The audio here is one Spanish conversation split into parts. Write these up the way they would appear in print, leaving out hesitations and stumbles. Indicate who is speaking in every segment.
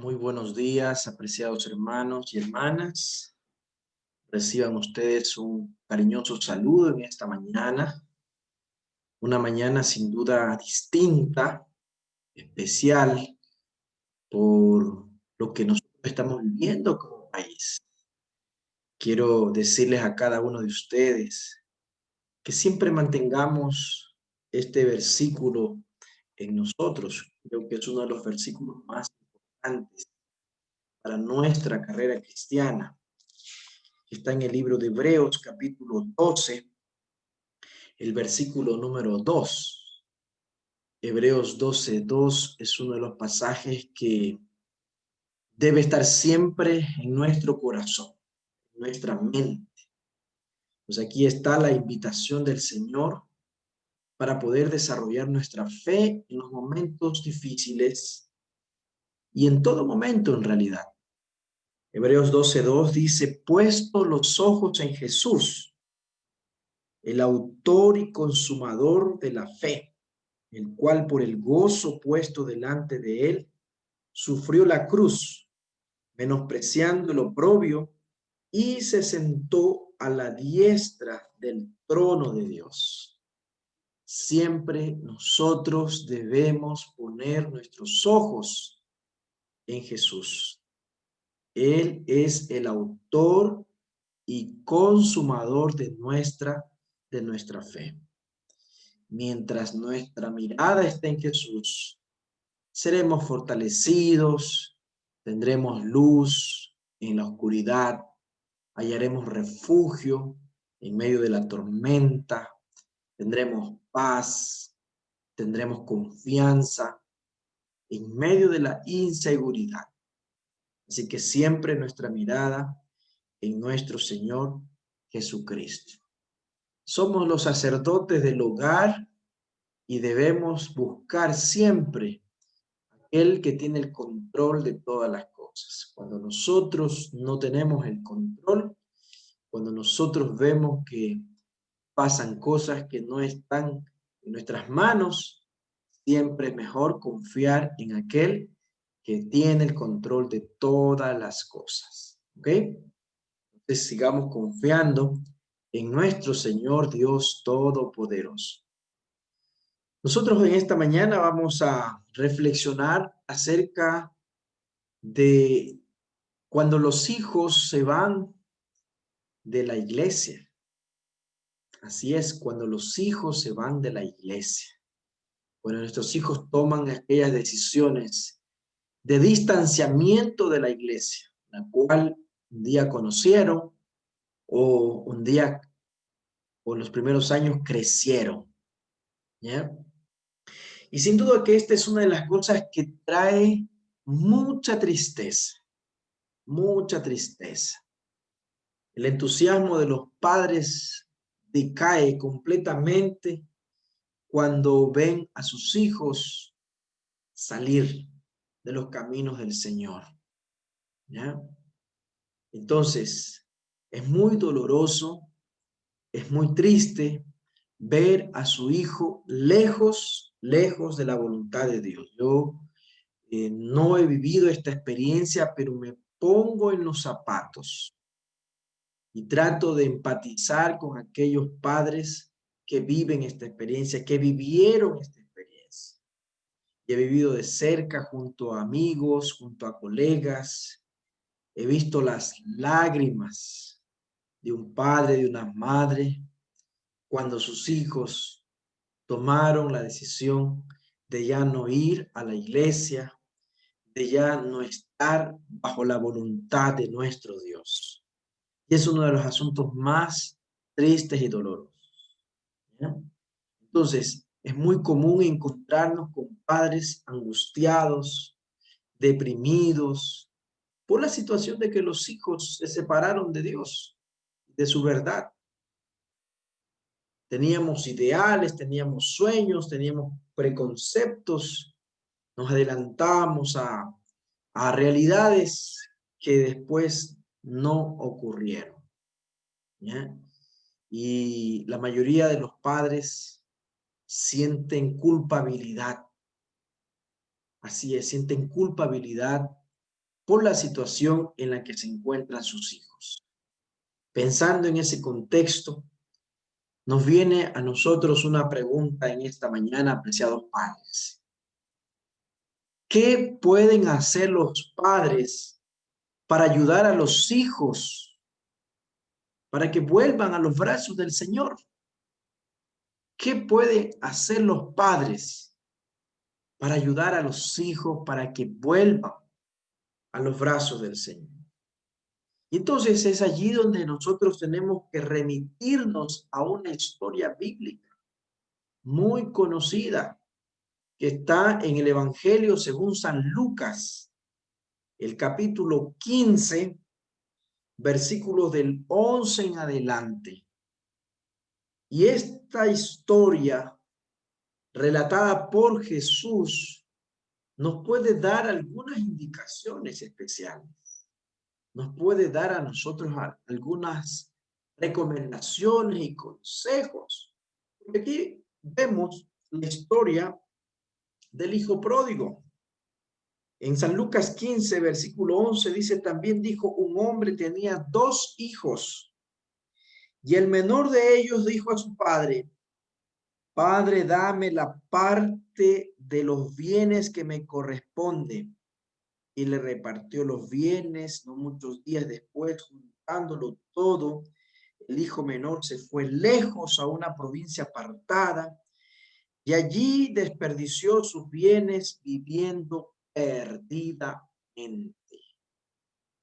Speaker 1: Muy buenos días, apreciados hermanos y hermanas. Reciban ustedes un cariñoso saludo en esta mañana. Una mañana sin duda distinta, especial, por lo que nosotros estamos viviendo como país. Quiero decirles a cada uno de ustedes que siempre mantengamos este versículo en nosotros. Creo que es uno de los versículos más importantes para nuestra carrera cristiana. Está en el libro de Hebreos, capítulo 12, el versículo número 2. Hebreos 12:2 es uno de los pasajes que debe estar siempre en nuestro corazón, en nuestra mente. Pues aquí está la invitación del Señor para poder desarrollar nuestra fe en los momentos difíciles y en todo momento en realidad. Hebreos 12:2 dice, puesto los ojos en Jesús, el autor y consumador de la fe, el cual por el gozo puesto delante de él, sufrió la cruz, menospreciando el oprobio, y se sentó a la diestra del trono de Dios. Siempre nosotros debemos poner nuestros ojos en Jesús. Él es el autor y consumador de nuestra fe. Mientras nuestra mirada esté en Jesús, seremos fortalecidos, tendremos luz en la oscuridad, hallaremos refugio en medio de la tormenta, tendremos paz, tendremos confianza en medio de la inseguridad. Así que siempre nuestra mirada en nuestro Señor Jesucristo. Somos los sacerdotes del hogar y debemos buscar siempre aquel que tiene el control de todas las cosas. Cuando nosotros no tenemos el control, cuando nosotros vemos que pasan cosas que no están en nuestras manos, siempre es mejor confiar en aquel que tiene el control de todas las cosas. ¿Ok? Entonces sigamos confiando en nuestro Señor Dios Todopoderoso. Nosotros en esta mañana vamos a reflexionar acerca de cuando los hijos se van de la iglesia. Así es, cuando los hijos se van de la iglesia. Cuando nuestros hijos toman aquellas decisiones de distanciamiento de la iglesia, la cual un día conocieron o un día o en los primeros años crecieron. ¿Ya? Y sin duda que esta es una de las cosas que trae mucha tristeza, mucha tristeza. El entusiasmo de los padres decae completamente cuando ven a sus hijos salir de los caminos del Señor. ¿Ya? Entonces, es muy doloroso, es muy triste ver a su hijo lejos, lejos de la voluntad de Dios. Yo no he vivido esta experiencia, pero me pongo en los zapatos y trato de empatizar con aquellos padres que viven esta experiencia, que vivieron esta experiencia. Y he vivido de cerca junto a amigos, junto a colegas. He visto las lágrimas de un padre, de una madre, cuando sus hijos tomaron la decisión de ya no ir a la iglesia, de ya no estar bajo la voluntad de nuestro Dios. Y es uno de los asuntos más tristes y dolorosos. ¿Ya? Entonces, es muy común encontrarnos con padres angustiados, deprimidos, por la situación de que los hijos se separaron de Dios, de su verdad. Teníamos ideales, teníamos sueños, teníamos preconceptos, nos adelantamos a realidades que después no ocurrieron. ¿Ya? Y la mayoría de los padres sienten culpabilidad. Así es, sienten culpabilidad por la situación en la que se encuentran sus hijos. Pensando en ese contexto, nos viene a nosotros una pregunta en esta mañana, apreciados padres. ¿Qué pueden hacer los padres para ayudar a los hijos para que vuelvan a los brazos del Señor? ¿Qué pueden hacer los padres para ayudar a los hijos para que vuelvan a los brazos del Señor? Y entonces es allí donde nosotros tenemos que remitirnos a una historia bíblica muy conocida que está en el Evangelio según San Lucas, el capítulo 15, versículos del 11 en adelante. Y esta historia relatada por Jesús nos puede dar algunas indicaciones especiales. Nos puede dar a nosotros algunas recomendaciones y consejos. Porque aquí vemos la historia del hijo pródigo. En San Lucas 15, versículo 11 dice, también dijo, un hombre tenía 2 hijos, y el menor de ellos dijo a su padre, Padre, dame la parte de los bienes que me corresponde. Y le repartió los bienes. No muchos días después, juntándolo todo, el hijo menor se fue lejos a una provincia apartada y allí desperdició sus bienes viviendo perdidamente.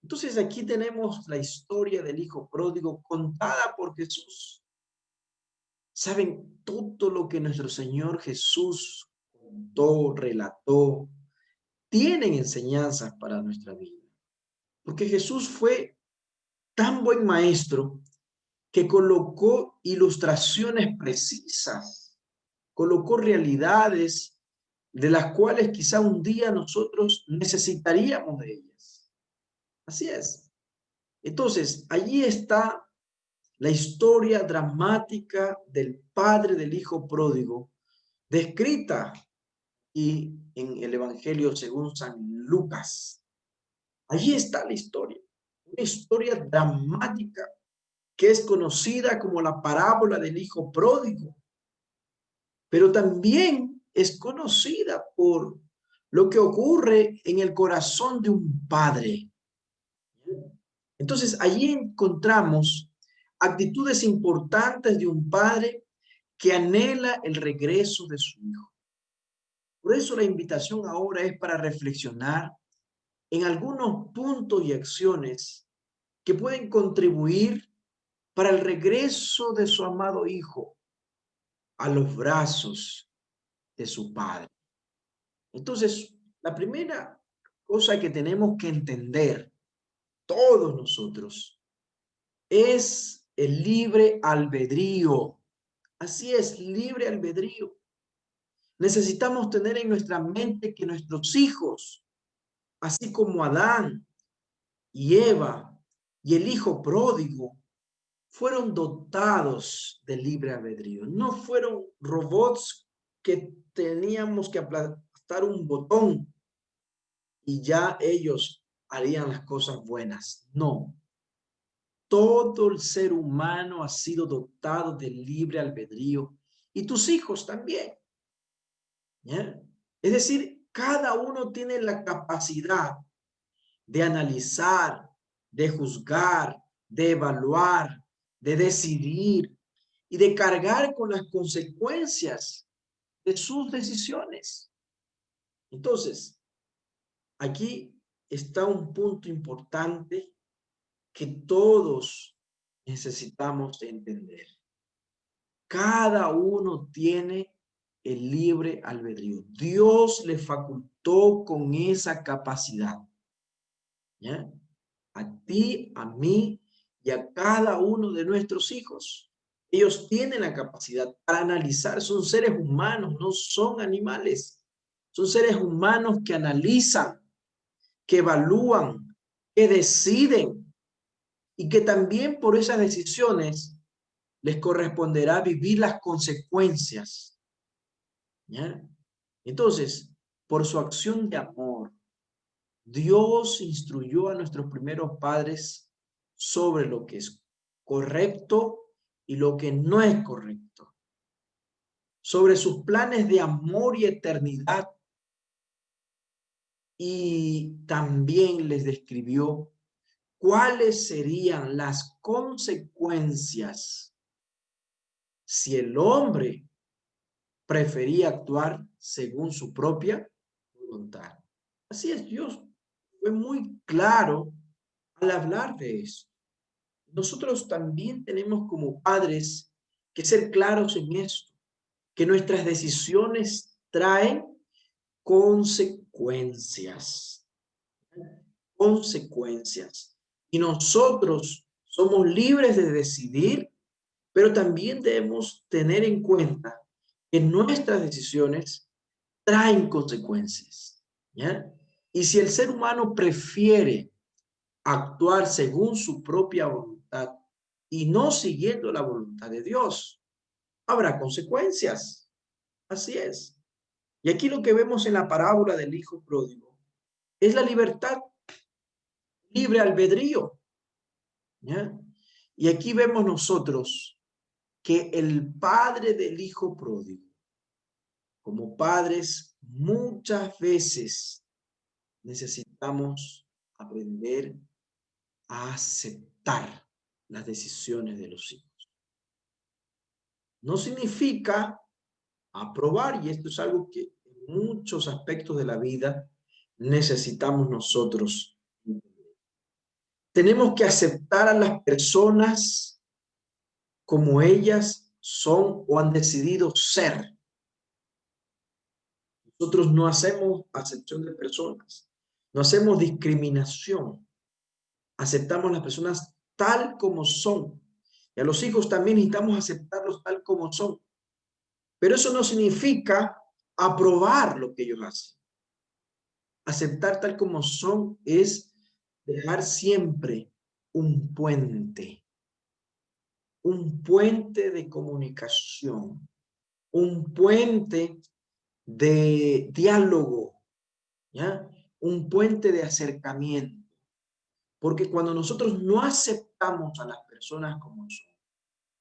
Speaker 1: Entonces aquí tenemos la historia del hijo pródigo contada por Jesús. ¿Saben todo lo que nuestro Señor Jesús contó, relató? Tienen enseñanzas para nuestra vida. Porque Jesús fue tan buen maestro que colocó ilustraciones precisas, colocó realidades de las cuales quizá un día nosotros necesitaríamos de ellas. Así es. Entonces, allí está la historia dramática del padre del hijo pródigo, descrita y en el Evangelio según San Lucas. Allí está la historia, una historia dramática que es conocida como la parábola del hijo pródigo, pero también es conocida por lo que ocurre en el corazón de un padre. Entonces, allí encontramos actitudes importantes de un padre que anhela el regreso de su hijo. Por eso la invitación ahora es para reflexionar en algunos puntos y acciones que pueden contribuir para el regreso de su amado hijo a los brazos de su padre. Entonces, la primera cosa que tenemos que entender todos nosotros es el libre albedrío. Así es, libre albedrío. Necesitamos tener en nuestra mente que nuestros hijos, así como Adán y Eva y el hijo pródigo, fueron dotados de libre albedrío. No fueron robots que teníamos que aplastar un botón y ya ellos harían las cosas buenas. No. Todo el ser humano ha sido dotado de libre albedrío y tus hijos también. ¿Ya? Es decir, cada uno tiene la capacidad de analizar, de juzgar, de evaluar, de decidir y de cargar con las consecuencias de sus decisiones. Entonces, aquí está un punto importante que todos necesitamos entender. Cada uno tiene el libre albedrío. Dios le facultó con esa capacidad. ¿Ya? A ti, a mí y a cada uno de nuestros hijos. Ellos tienen la capacidad para analizar. Son seres humanos, no son animales. Son seres humanos que analizan, que evalúan, que deciden y que también por esas decisiones les corresponderá vivir las consecuencias. ¿Ya? Entonces, por su acción de amor, Dios instruyó a nuestros primeros padres sobre lo que es correcto y lo que no es correcto, sobre sus planes de amor y eternidad, y también les describió cuáles serían las consecuencias si el hombre prefería actuar según su propia voluntad. Así es, Dios fue muy claro al hablar de eso. Nosotros también tenemos como padres que ser claros en esto, que nuestras decisiones traen consecuencias, consecuencias. Y nosotros somos libres de decidir, pero también debemos tener en cuenta que nuestras decisiones traen consecuencias, ¿ya? Y si el ser humano prefiere actuar según su propia voluntad y no siguiendo la voluntad de Dios, habrá consecuencias. Así es. Y aquí lo que vemos en la parábola del hijo pródigo es la libertad, libre albedrío, ¿ya? Y aquí vemos nosotros que el padre del hijo pródigo, como padres, muchas veces necesitamos aprender a aceptar las decisiones de los hijos. No significa aprobar, y esto es algo que en muchos aspectos de la vida necesitamos nosotros. Tenemos que aceptar a las personas como ellas son o han decidido ser. Nosotros no hacemos acepción de personas, no hacemos discriminación. Aceptamos a las personas tal como son. Y a los hijos también necesitamos aceptarlos tal como son. Pero eso no significa aprobar lo que ellos hacen. Aceptar tal como son es dejar siempre un puente de comunicación, un puente de diálogo, ¿ya? Un puente de acercamiento. Porque cuando nosotros no aceptamos a las personas como son,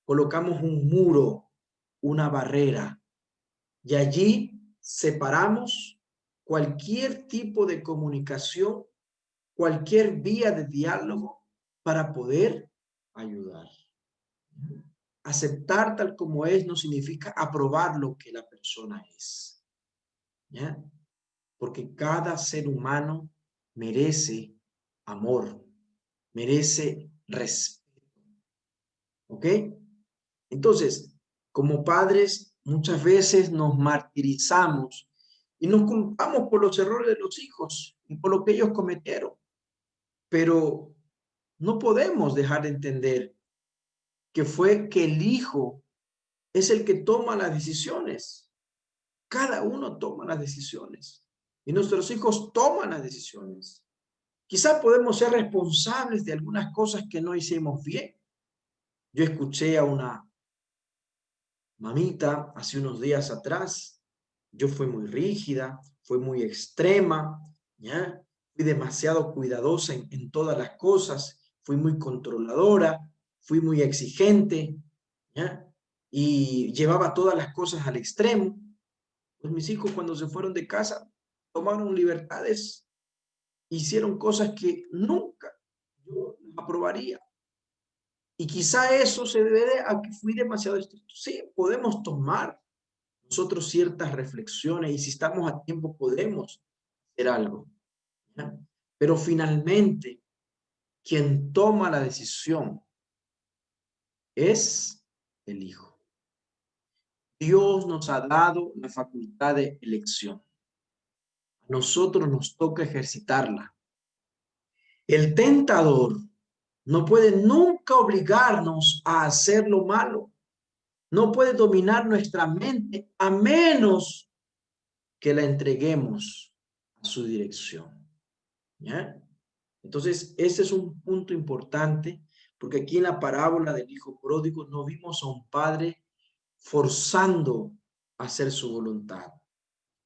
Speaker 1: colocamos un muro, una barrera, y allí separamos cualquier tipo de comunicación, cualquier vía de diálogo para poder ayudar. Aceptar tal como es no significa aprobar lo que la persona es, ¿ya? Porque cada ser humano merece amor, merece respeto, ¿ok? Entonces, como padres, muchas veces nos martirizamos y nos culpamos por los errores de los hijos y por lo que ellos cometieron. Pero no podemos dejar de entender que fue que el hijo es el que toma las decisiones. Cada uno toma las decisiones y nuestros hijos toman las decisiones. Quizás podemos ser responsables de algunas cosas que no hicimos bien. Yo escuché a una mamita hace unos días atrás. Yo fui muy rígida, fui muy extrema, ¿ya? Fui demasiado cuidadosa en todas las cosas, fui muy controladora, fui muy exigente, ¿ya? Y llevaba todas las cosas al extremo. Pues mis hijos cuando se fueron de casa tomaron libertades, hicieron cosas que nunca yo aprobaría. Y quizá eso se debe a que fui demasiado estricto. Sí, podemos tomar nosotros ciertas reflexiones y si estamos a tiempo podemos hacer algo, ¿ya? Pero finalmente, quien toma la decisión es el Hijo. Dios nos ha dado la facultad de elección. A nosotros nos toca ejercitarla. El tentador no puede nunca obligarnos a hacer lo malo. No puede dominar nuestra mente a menos que la entreguemos a su dirección, ¿ya? Entonces, ese es un punto importante, porque aquí en la parábola del hijo pródigo no vimos a un padre forzando a hacer su voluntad,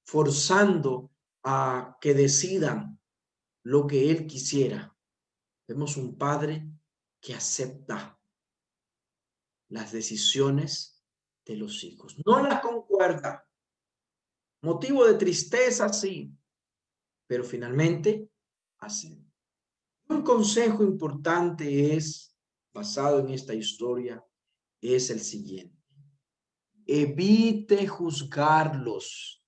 Speaker 1: forzando a que decidan, lo que Él quisiera. Vemos un padre que acepta las decisiones de los hijos. No las concuerda. Motivo de tristeza, sí, pero finalmente acepta. Un consejo importante es, basado en esta historia, es el siguiente. Evite juzgarlos.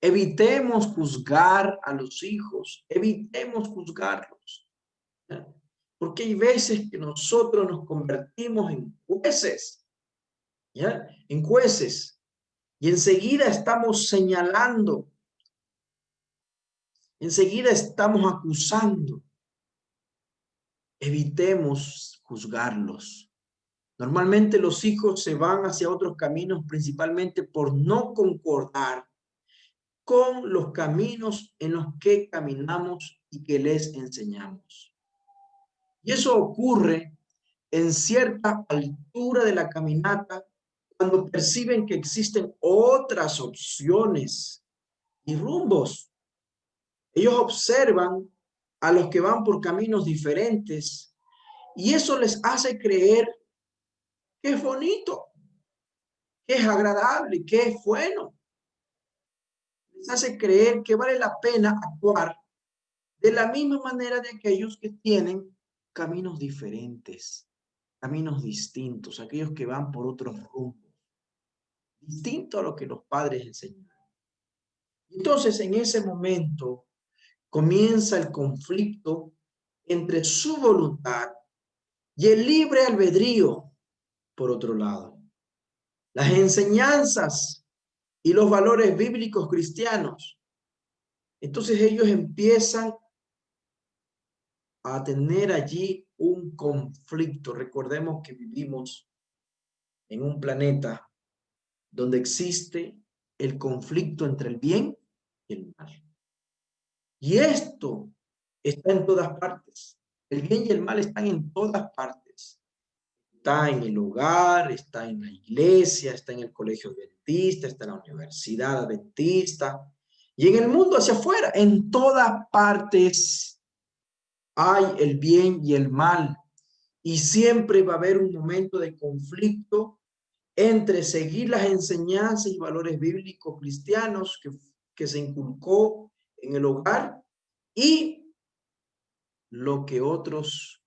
Speaker 1: Evitemos juzgar a los hijos. Evitemos juzgarlos. ¿Ya? Porque hay veces que nosotros nos convertimos en jueces. ¿Ya? En jueces. Y enseguida estamos señalando. Enseguida estamos acusando. Evitemos juzgarlos. Normalmente los hijos se van hacia otros caminos principalmente por no concordar con los caminos en los que caminamos y que les enseñamos. Y eso ocurre en cierta altura de la caminata cuando perciben que existen otras opciones y rumbos. Ellos observan a los que van por caminos diferentes y eso les hace creer que es bonito, que es agradable, que es bueno. Les hace creer que vale la pena actuar de la misma manera de aquellos que tienen caminos diferentes, caminos distintos, aquellos que van por otros rumbos, distinto a lo que los padres enseñaron. Entonces, en ese momento comienza el conflicto entre su voluntad y el libre albedrío, por otro lado. Las enseñanzas y los valores bíblicos cristianos. Entonces ellos empiezan a tener allí un conflicto. Recordemos que vivimos en un planeta donde existe el conflicto entre el bien y el mal. Y esto está en todas partes. El bien y el mal están en todas partes. Está en el hogar, está en la iglesia, está en el colegio adventista, está en la universidad adventista y en el mundo hacia afuera. En todas partes hay el bien y el mal. Y siempre va a haber un momento de conflicto entre seguir las enseñanzas y valores bíblicos cristianos que se inculcó en el hogar y lo que otros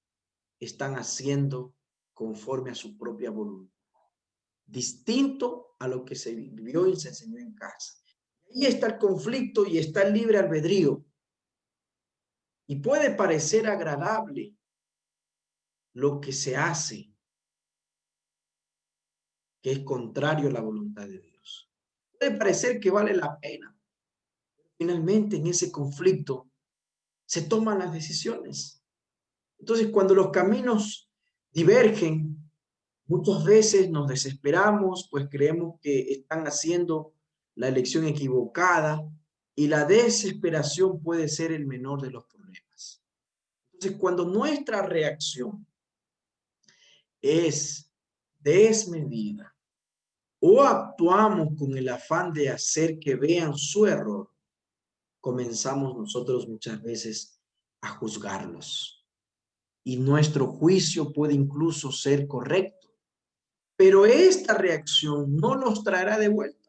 Speaker 1: están haciendo conforme a su propia voluntad. Distinto a lo que se vivió y se enseñó en casa. Ahí está el conflicto y está el libre albedrío. Y puede parecer agradable lo que se hace, que es contrario a la voluntad de Dios. Puede parecer que vale la pena. Finalmente, en ese conflicto se toman las decisiones. Entonces, cuando los caminos divergen, muchas veces nos desesperamos, pues creemos que están haciendo la elección equivocada y la desesperación puede ser el menor de los problemas. Entonces, cuando nuestra reacción es desmedida o actuamos con el afán de hacer que vean su error, comenzamos nosotros muchas veces a juzgarlos. Y nuestro juicio puede incluso ser correcto. Pero esta reacción no nos traerá de vuelta,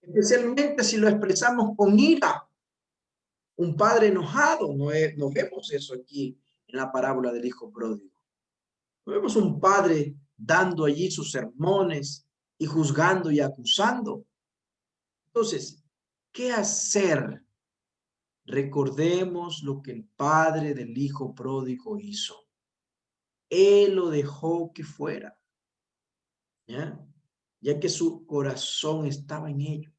Speaker 1: especialmente si lo expresamos con ira. Un padre enojado, no vemos eso aquí en la parábola del hijo pródigo. No vemos un padre dando allí sus sermones y juzgando y acusando. Entonces, ¿qué hacer? Recordemos lo que el padre del hijo pródigo hizo. Él lo dejó que fuera, ya que su corazón estaba en ello.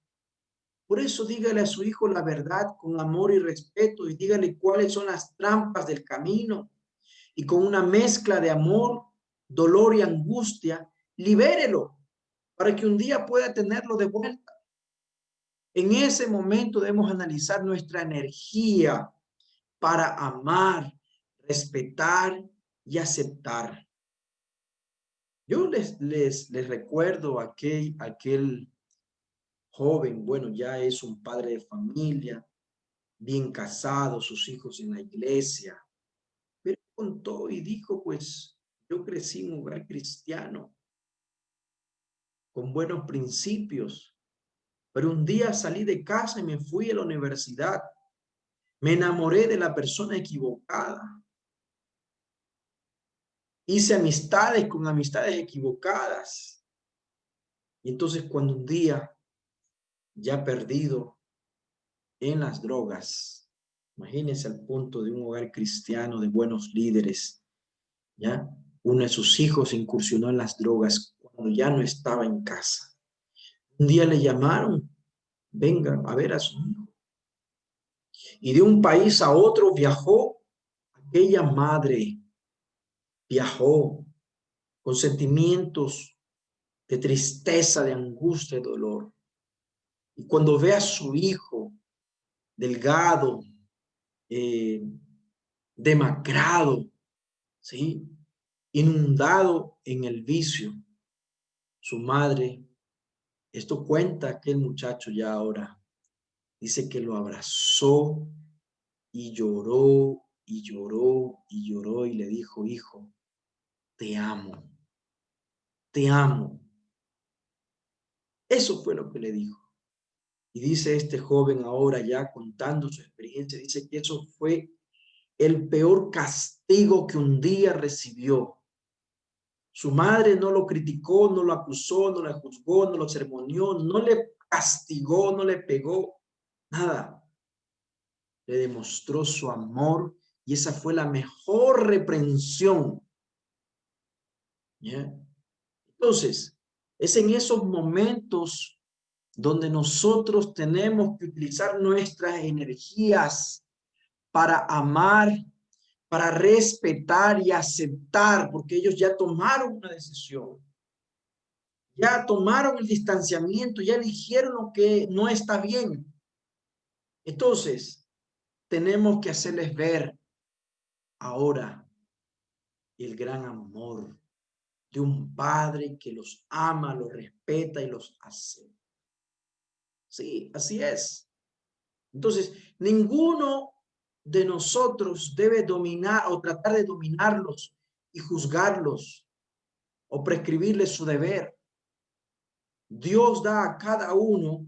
Speaker 1: Por eso dígale a su hijo la verdad con amor y respeto y dígale cuáles son las trampas del camino y con una mezcla de amor, dolor y angustia, libérelo para que un día pueda tenerlo de vuelta. En ese momento debemos analizar nuestra energía para amar, respetar y aceptar. Yo les recuerdo aquel joven, bueno, ya es un padre de familia, bien casado, sus hijos en la iglesia. Pero contó y dijo, pues, yo crecí en un hogar cristiano, con buenos principios, pero un día salí de casa y me fui a la universidad. Me enamoré de la persona equivocada. Hice amistades con amistades equivocadas. Y entonces cuando un día, ya perdido en las drogas, imagínense al punto de un hogar cristiano de buenos líderes, ¿ya? Uno de sus hijos incursionó en las drogas cuando ya no estaba en casa. Un día le llamaron, venga a ver a su hijo. Y de un país a otro viajó aquella madre, viajó con sentimientos de tristeza, de angustia, de dolor. Y cuando ve a su hijo delgado, eh, demacrado, ¿sí? Inundado en el vicio, su madre, esto cuenta aquel muchacho ya ahora, dice que lo abrazó y lloró y lloró y lloró y le dijo, hijo, te amo, te amo. Eso fue lo que le dijo. Y dice este joven ahora ya contando su experiencia, dice que eso fue el peor castigo que un día recibió. Su madre no lo criticó, no lo acusó, no le juzgó, no lo sermoneó, no le castigó, no le pegó, nada. Le demostró su amor y esa fue la mejor reprensión. ¿Ya? Entonces, es en esos momentos donde nosotros tenemos que utilizar nuestras energías para amar, para respetar y aceptar, porque ellos ya tomaron una decisión, ya tomaron el distanciamiento, ya dijeron lo que no está bien. Entonces, tenemos que hacerles ver ahora el gran amor de un padre que los ama, los respeta y los hace. Sí, así es. Entonces, ninguno de nosotros debe dominar o tratar de dominarlos y juzgarlos o prescribirles su deber. Dios da a cada uno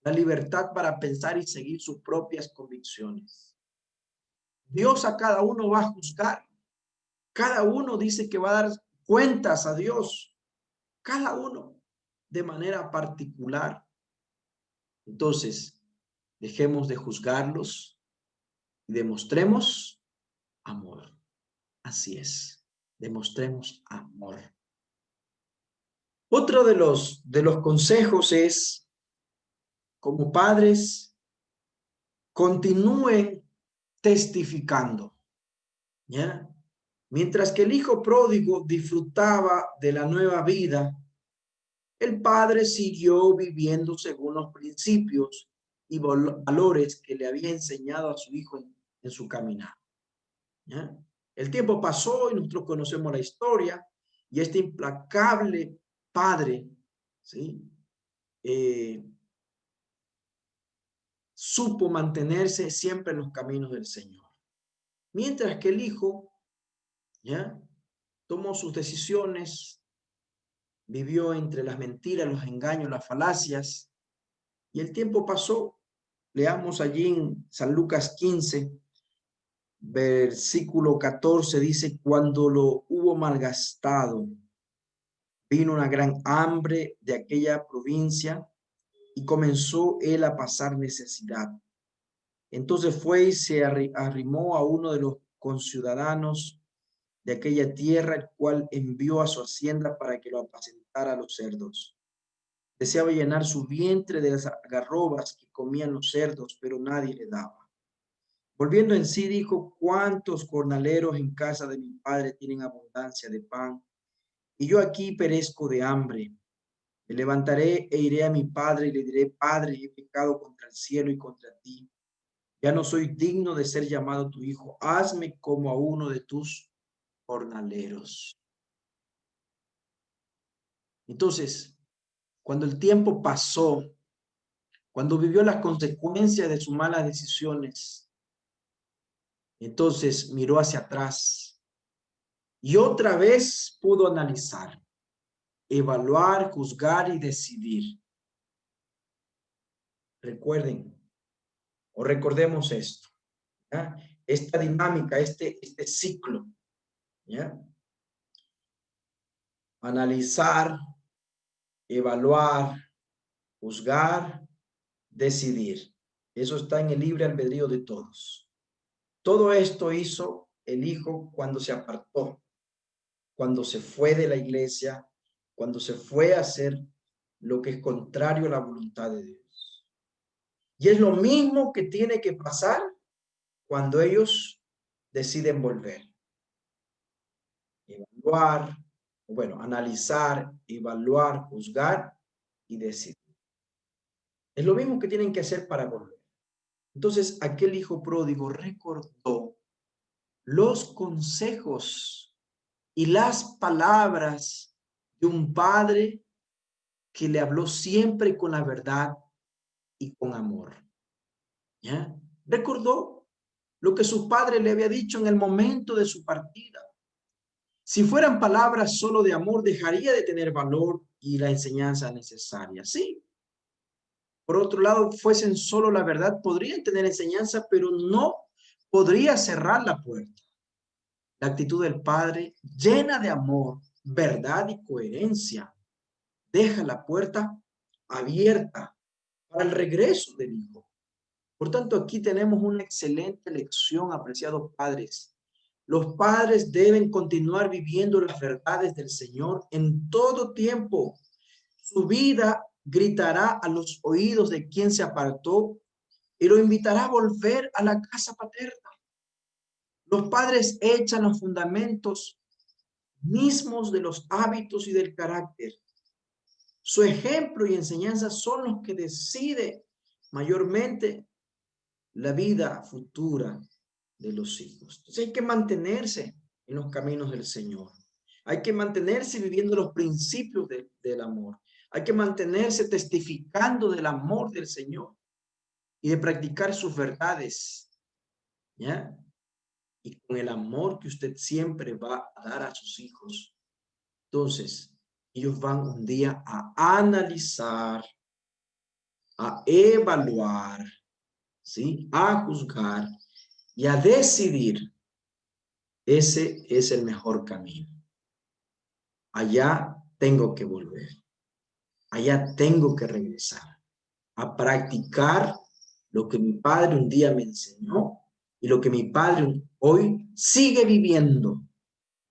Speaker 1: la libertad para pensar y seguir sus propias convicciones. Dios a cada uno va a juzgar. Cada uno dice que va a dar cuentas a Dios. Cada uno de manera particular. Entonces, dejemos de juzgarlos y demostremos amor. Así es. Demostremos amor. Otro de los consejos es, como padres, continúen testificando, ¿ya? Mientras que el hijo pródigo disfrutaba de la nueva vida, el padre siguió viviendo según los principios y valores que le había enseñado a su hijo en su caminar, ¿ya? El tiempo pasó y nosotros conocemos la historia y este implacable padre, ¿sí? Supo mantenerse siempre en los caminos del Señor. Mientras que el hijo, ¿ya? Tomó sus decisiones, vivió entre las mentiras, los engaños, las falacias, y el tiempo pasó. Leamos allí en San Lucas 15, versículo 14, dice, cuando lo hubo malgastado, vino una gran hambre de aquella provincia y comenzó él a pasar necesidad. Entonces fue y se arrimó a uno de los conciudadanos de aquella tierra, el cual envió a su hacienda para que lo apacentara a los cerdos. Deseaba llenar su vientre de las algarrobas que comían los cerdos, pero nadie le daba. Volviendo en sí, dijo, ¿cuántos jornaleros en casa de mi padre tienen abundancia de pan? Y yo aquí perezco de hambre. Me levantaré e iré a mi padre y le diré, Padre, he pecado contra el cielo y contra ti. Ya no soy digno de ser llamado tu hijo. Hazme como a uno de tus jornaleros. Entonces, cuando el tiempo pasó, cuando vivió las consecuencias de sus malas decisiones, entonces miró hacia atrás y otra vez pudo analizar, evaluar, juzgar y decidir. Recuerden o recordemos esto, ¿ya? Esta dinámica, este ciclo, ¿ya? Analizar, evaluar, juzgar, decidir. Eso está en el libre albedrío de todos. Todo esto hizo el Hijo cuando se apartó, cuando se fue de la iglesia, cuando se fue a hacer lo que es contrario a la voluntad de Dios. Y es lo mismo que tiene que pasar cuando ellos deciden volver. Evaluar, bueno, analizar, evaluar, juzgar y decidir. Es lo mismo que tienen que hacer para volver. Entonces, aquel hijo pródigo recordó los consejos y las palabras de un padre que le habló siempre con la verdad y con amor. ¿Ya? Recordó lo que su padre le había dicho en el momento de su partida. Si fueran palabras solo de amor, dejaría de tener valor y la enseñanza necesaria. Sí. Por otro lado, fuesen solo la verdad, podrían tener enseñanza, pero no podría cerrar la puerta. La actitud del padre, llena de amor, verdad y coherencia, deja la puerta abierta para el regreso del hijo. Por tanto, aquí tenemos una excelente lección, apreciados padres. Los padres deben continuar viviendo las verdades del Señor en todo tiempo. Su vida gritará a los oídos de quien se apartó y lo invitará a volver a la casa paterna. Los padres echan los fundamentos mismos de los hábitos y del carácter. Su ejemplo y enseñanza son los que deciden mayormente la vida futura de los hijos. Entonces hay que mantenerse en los caminos del Señor. Hay que mantenerse viviendo los principios del amor. Hay que mantenerse testificando del amor del Señor y de practicar sus verdades, ¿ya? Y con el amor que usted siempre va a dar a sus hijos. Entonces, ellos van un día a analizar, a evaluar, ¿sí? A juzgar y a decidir. Ese es el mejor camino. Allá tengo que volver. Allá tengo que regresar a practicar lo que mi padre un día me enseñó y lo que mi padre hoy sigue viviendo.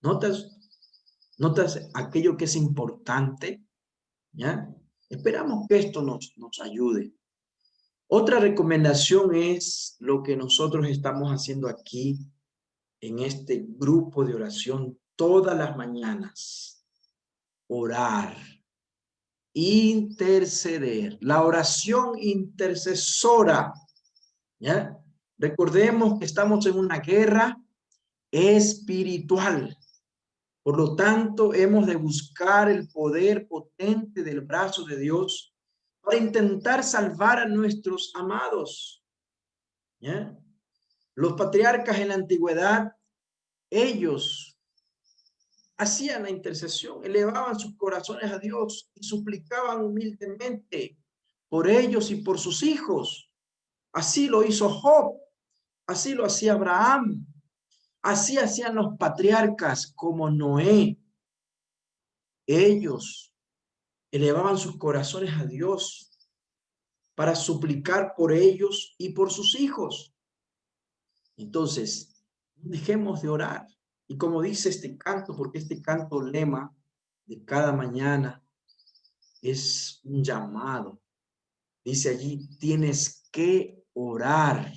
Speaker 1: ¿Notas aquello que es importante? ¿Ya? Esperamos que esto nos ayude. Otra recomendación es lo que nosotros estamos haciendo aquí en este grupo de oración todas las mañanas. Orar, interceder, la oración intercesora. ¿Ya? Recordemos que estamos en una guerra espiritual. Por lo tanto, hemos de buscar el poder potente del brazo de Dios para intentar salvar a nuestros amados. ¿Ya? Los patriarcas en la antigüedad, ellos hacían la intercesión, elevaban sus corazones a Dios y suplicaban humildemente por ellos y por sus hijos. Así lo hizo Job, así lo hacía Abraham, así hacían los patriarcas como Noé. Ellos elevaban sus corazones a Dios para suplicar por ellos y por sus hijos. Entonces, no dejemos de orar. Y como dice este canto, porque este canto lema de cada mañana es un llamado. Dice allí, tienes que orar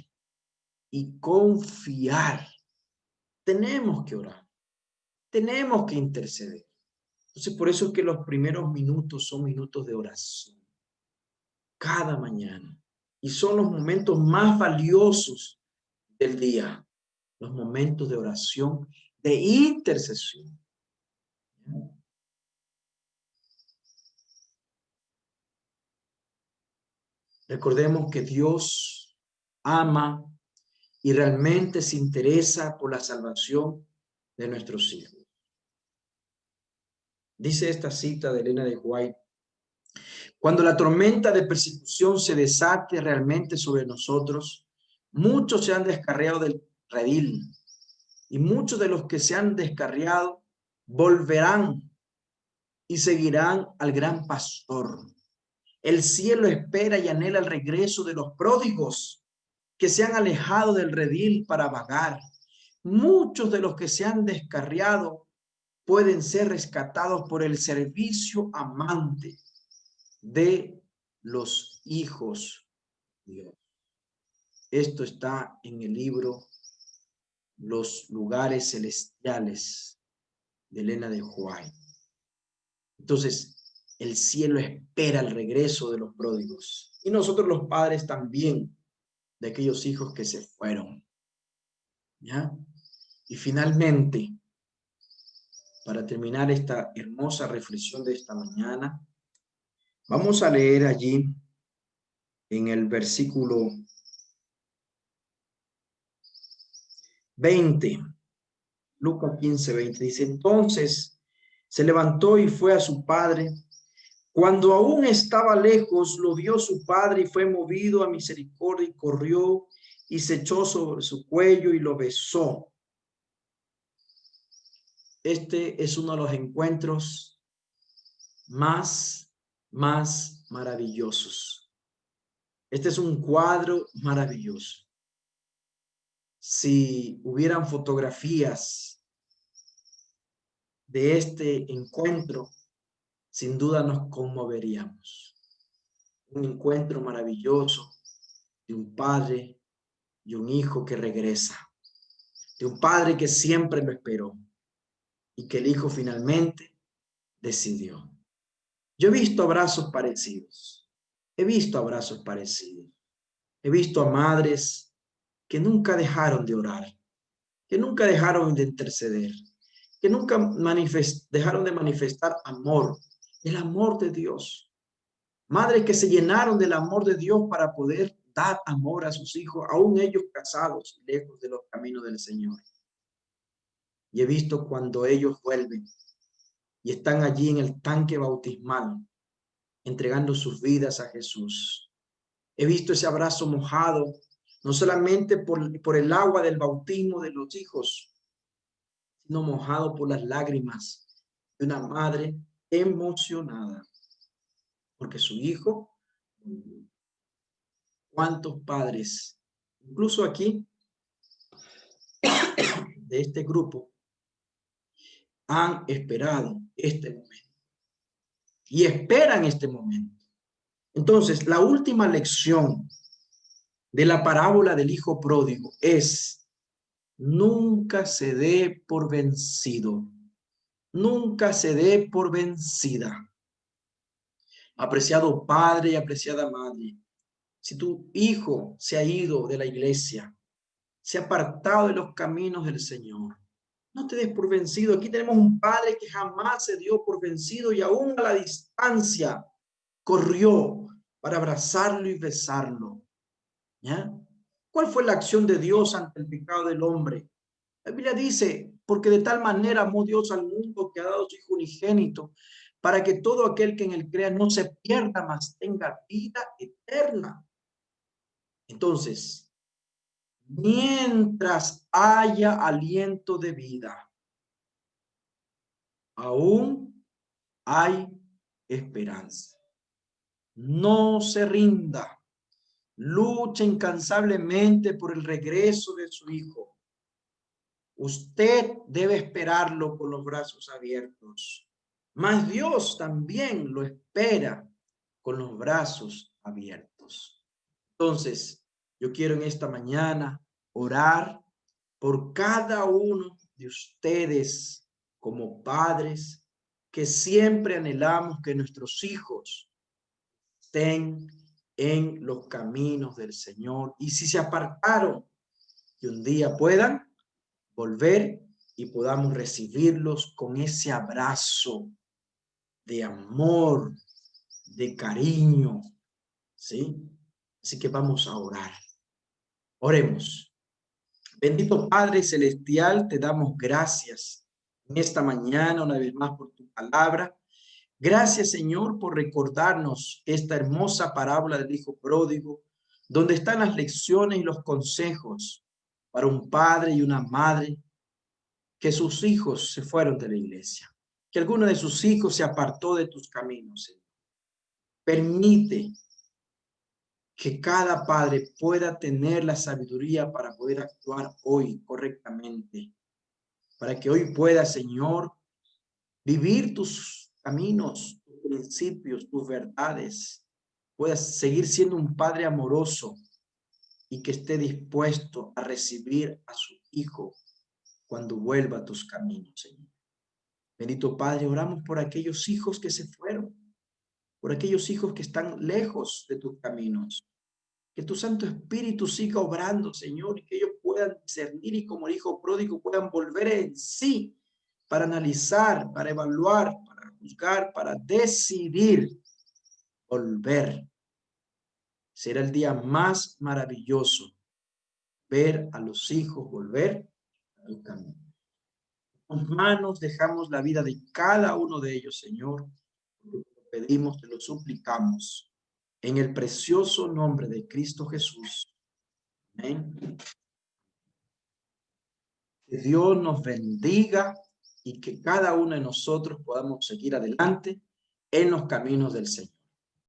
Speaker 1: y confiar. Tenemos que orar. Tenemos que interceder. Entonces, por eso es que los primeros minutos son minutos de oración. Cada mañana. Y son los momentos más valiosos del día. Los momentos de oración, de intercesión. Recordemos que Dios ama y realmente se interesa por la salvación de nuestros hijos. Dice esta cita de Elena de White: cuando la tormenta de persecución se desate realmente sobre nosotros, muchos se han descarriado del redil, y muchos de los que se han descarriado volverán y seguirán al gran pastor. El cielo espera y anhela el regreso de los pródigos que se han alejado del redil para vagar. Muchos de los que se han descarriado pueden ser rescatados por el servicio amante de los hijos de Dios. Esto está en el libro Los lugares celestiales de Elena de White. Entonces, el cielo espera el regreso de los pródigos. Y nosotros los padres también, de aquellos hijos que se fueron. ¿Ya? Y finalmente, para terminar esta hermosa reflexión de esta mañana, vamos a leer allí en el versículo 20, Lucas 15:20, dice: entonces se levantó y fue a su padre. Cuando aún estaba lejos, lo vio su padre y fue movido a misericordia y corrió y se echó sobre su cuello y lo besó. Este es uno de los encuentros más maravillosos. Este es un cuadro maravilloso. Si hubieran fotografías de este encuentro, sin duda nos conmoveríamos. Un encuentro maravilloso de un padre y un hijo que regresa, de un padre que siempre lo esperó y que el hijo finalmente decidió. Yo he visto abrazos parecidos, he visto abrazos parecidos, he visto a madres que nunca dejaron de orar, que nunca dejaron de interceder, que nunca dejaron de manifestar amor, el amor de Dios. Madres que se llenaron del amor de Dios para poder dar amor a sus hijos, aún ellos casados, lejos de los caminos del Señor. Y he visto cuando ellos vuelven y están allí en el tanque bautismal, entregando sus vidas a Jesús. He visto ese abrazo mojado, no solamente por el agua del bautismo de los hijos, sino mojado por las lágrimas de una madre emocionada, porque su hijo, ¿cuántos padres, incluso aquí, de este grupo, han esperado este momento y esperan este momento? Entonces, la última lección de la parábola del hijo pródigo es: nunca se dé por vencido, nunca se dé por vencida. Apreciado padre y apreciada madre, si tu hijo se ha ido de la iglesia, se ha apartado de los caminos del Señor, no te des por vencido. Aquí tenemos un padre que jamás se dio por vencido y aún a la distancia corrió para abrazarlo y besarlo. ¿Ya? ¿Cuál fue la acción de Dios ante el pecado del hombre? La Biblia dice: porque de tal manera amó Dios al mundo que ha dado su Hijo unigénito, para que todo aquel que en él crea no se pierda, mas tenga vida eterna. Entonces, mientras haya aliento de vida, aún hay esperanza. No se rinda. Lucha incansablemente por el regreso de su Hijo. Usted debe esperarlo con los brazos abiertos, mas Dios también lo espera con los brazos abiertos. Entonces, yo quiero en esta mañana orar por cada uno de ustedes como padres que siempre anhelamos que nuestros hijos estén en los caminos del Señor, y si se apartaron, que un día puedan volver y podamos recibirlos con ese abrazo de amor, de cariño, ¿sí? Así que vamos a orar. Oremos. Bendito Padre Celestial, te damos gracias en esta mañana una vez más por tu palabra. Gracias, Señor, por recordarnos esta hermosa parábola del Hijo Pródigo, donde están las lecciones y los consejos para un padre y una madre que sus hijos se fueron de la iglesia, que alguno de sus hijos se apartó de tus caminos, Señor. Permite que cada padre pueda tener la sabiduría para poder actuar hoy correctamente, para que hoy pueda, Señor, vivir tus caminos, tus principios, tus verdades, puedas seguir siendo un padre amoroso y que esté dispuesto a recibir a su hijo cuando vuelva a tus caminos, Señor. Bendito Padre, oramos por aquellos hijos que se fueron, por aquellos hijos que están lejos de tus caminos. Que tu Santo Espíritu siga obrando, Señor, y que ellos puedan discernir y como el Hijo Pródigo puedan volver en sí para analizar, para evaluar, para juzgar, para decidir volver. Será el día más maravilloso ver a los hijos volver a tu camino. En tus manos dejamos la vida de cada uno de ellos, Señor. Te lo pedimos, te lo suplicamos. En el precioso nombre de Cristo Jesús. Amén. Que Dios nos bendiga y que cada uno de nosotros podamos seguir adelante en los caminos del Señor.